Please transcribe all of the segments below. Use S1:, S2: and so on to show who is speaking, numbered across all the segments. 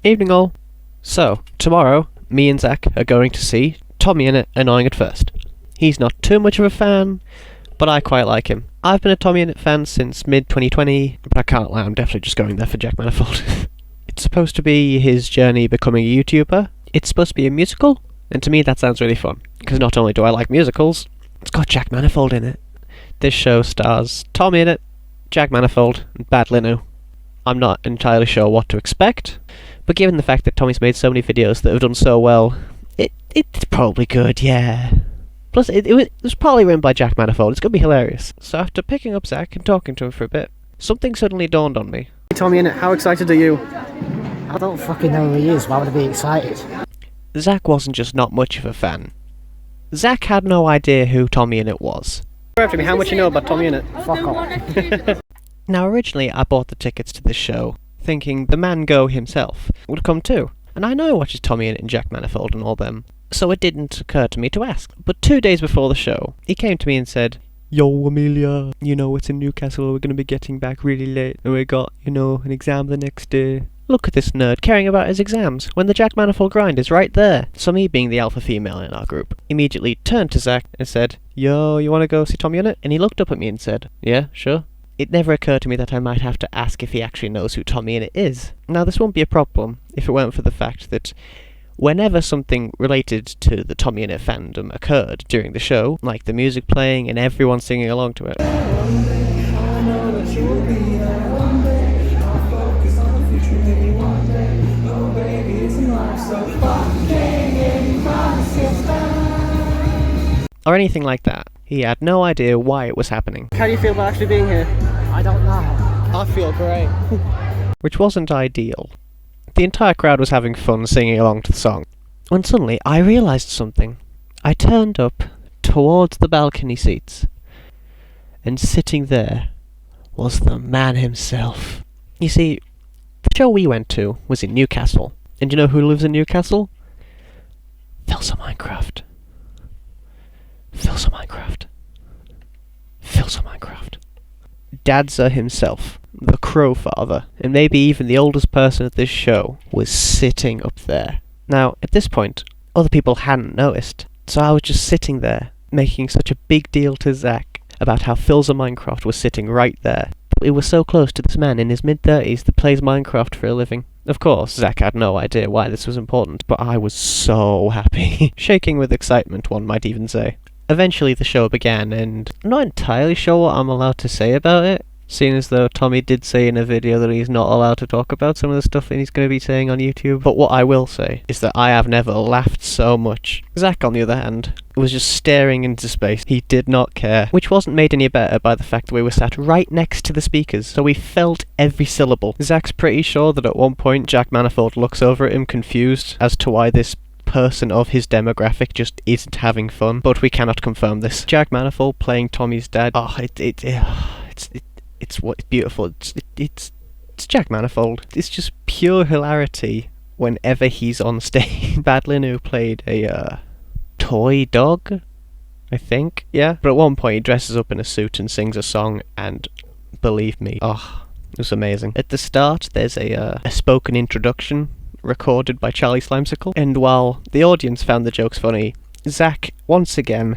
S1: Evening all. So, tomorrow, me and Zach are going to see TommyInnit Annoying at First. He's not too much of a fan, but I quite like him. I've been a TommyInnit fan since mid-2020, but I can't lie, I'm definitely just going there for Jack Manifold. It's supposed to be his journey becoming a YouTuber. It's supposed to be a musical, and to me that sounds really fun, because not only do I like musicals, it's got Jack Manifold in it. This show stars TommyInnit, Jack Manifold, and Bad Linu. I'm not entirely sure what to expect, but given the fact that Tommy's made so many videos that have done so well, it's probably good, yeah. Plus, it was probably written by Jack Manifold. It's going to be hilarious. So after picking up Zach and talking to him for a bit, something suddenly dawned on me. Hey TommyInnit, how excited are you?
S2: I don't fucking know who he is, why would I be excited?
S1: Zach wasn't just not much of a fan. Zach had no idea who TommyInnit was. After me, how much you know about TommyInnit?
S2: Fuck off.
S1: Now originally I bought the tickets to this show, thinking the man Go himself would come too. And I know he watches TommyInnit and Jack Manifold and all them, so it didn't occur to me to ask. But 2 days before the show, he came to me and said, "Yo, Amelia, you know, it's in Newcastle, we're going to be getting back really late, and we got, you know, an exam the next day." Look at this nerd caring about his exams, when the Jack Manifold grind is right there. So me, being the alpha female in our group, immediately turned to Zach and said, "Yo, you want to go see TommyInnit?" And he looked up at me and said, "Yeah, sure." It never occurred to me that I might have to ask if he actually knows who TommyInnit is. Now this won't be a problem if it weren't for the fact that whenever something related to the TommyInnit fandom occurred during the show, like the music playing and everyone singing along to it, or anything like that, he had no idea why it was happening. How do you feel about actually being here?
S2: I don't know.
S1: I feel great. Which wasn't ideal. The entire crowd was having fun singing along to the song, when suddenly I realised something. I turned up towards the balcony seats, and sitting there was the man himself. You see, the show we went to was in Newcastle, and you know who lives in Newcastle? Phil's a Minecraft. Phil's a Minecraft. Phil's a Minecraft. Dadza himself, the Crow Father, and maybe even the oldest person at this show, was sitting up there. Now, at this point, other people hadn't noticed, so I was just sitting there, making such a big deal to Zach about how Phil's a Minecraft was sitting right there. But we were so close to this man in his mid-30s that plays Minecraft for a living. Of course, Zach had no idea why this was important, but I was so happy. Shaking with excitement, one might even say. Eventually the show began, and I'm not entirely sure what I'm allowed to say about it, seeing as though Tommy did say in a video that he's not allowed to talk about some of the stuff that he's going to be saying on YouTube. But what I will say is that I have never laughed so much. Zach, on the other hand, was just staring into space. He did not care, which wasn't made any better by the fact that we were sat right next to the speakers, so we felt every syllable. Zach's pretty sure that at one point Jack Manifold looks over at him confused as to why this person of his demographic just isn't having fun, but we cannot confirm this. Jack Manifold playing Tommy's dad. It's beautiful. It's Jack Manifold. It's just pure hilarity whenever he's on stage. Bad Linu played a toy dog, I think. Yeah, but at one point he dresses up in a suit and sings a song, and believe me, it was amazing. At the start, there's a spoken introduction recorded by Charlie Slimesicle, and while the audience found the jokes funny, Zach once again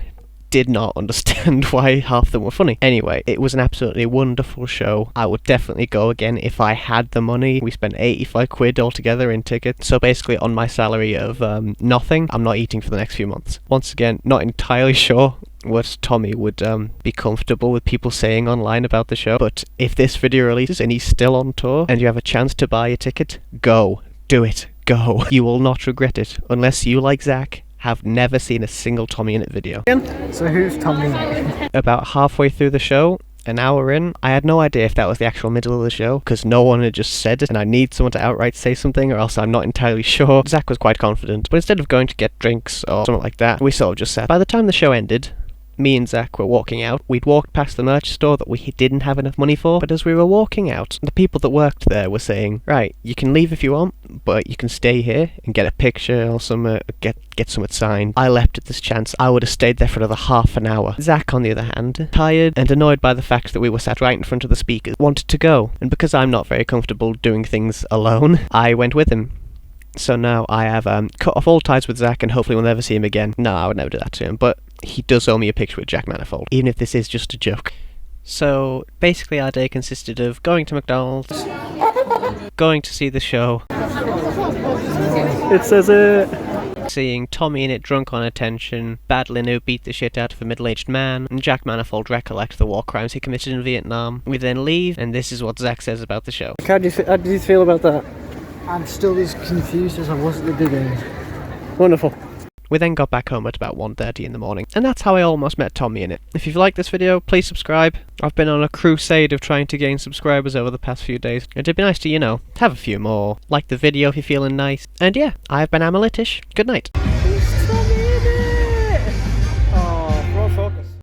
S1: did not understand why half of them were funny. Anyway, it was an absolutely wonderful show. I would definitely go again if I had the money. We spent 85 quid altogether in tickets, so basically on my salary of nothing, I'm not eating for the next few months. Once again, not entirely sure what Tommy would be comfortable with people saying online about the show, but if this video releases and he's still on tour and you have a chance to buy a ticket, go. Do it. Go. You will not regret it, unless you, like Zach, have never seen a single TommyInnit video.
S2: So who's TommyInnit?
S1: About halfway through the show, an hour in, I had no idea if that was the actual middle of the show, because no one had just said it, and I need someone to outright say something, or else I'm not entirely sure. Zach was quite confident, but instead of going to get drinks or something like that, we sort of just sat. By the time the show ended, me and Zach were walking out. We'd walked past the merch store that we didn't have enough money for, but as we were walking out, the people that worked there were saying, "Right, you can leave if you want, but you can stay here and get a picture or some get something signed." I leapt at this chance. I would have stayed there for another half an hour. Zach, on the other hand, tired and annoyed by the fact that we were sat right in front of the speakers, wanted to go, and because I'm not very comfortable doing things alone, I went with him. So now I have cut off all ties with Zach, and hopefully we'll never see him again. No, I would never do that to him, but he does owe me a picture with Jack Manifold, even if this is just a joke. So basically our day consisted of going to McDonald's, going to see the show. It says it. Seeing TommyInnit drunk on attention, Bad Linu beat the shit out of a middle-aged man, and Jack Manifold recollect the war crimes he committed in Vietnam. We then leave, and this is what Zach says about the show. How do you feel about that?
S2: I'm still as confused as I was at the beginning.
S1: Wonderful. We then got back home at about 1:30 in the morning, and that's how I almost met TommyInnit. If you've liked this video, please subscribe. I've been on a crusade of trying to gain subscribers over the past few days. It'd be nice to, have a few more. Like the video if you're feeling nice. And yeah, I've been Amalitish. Good night.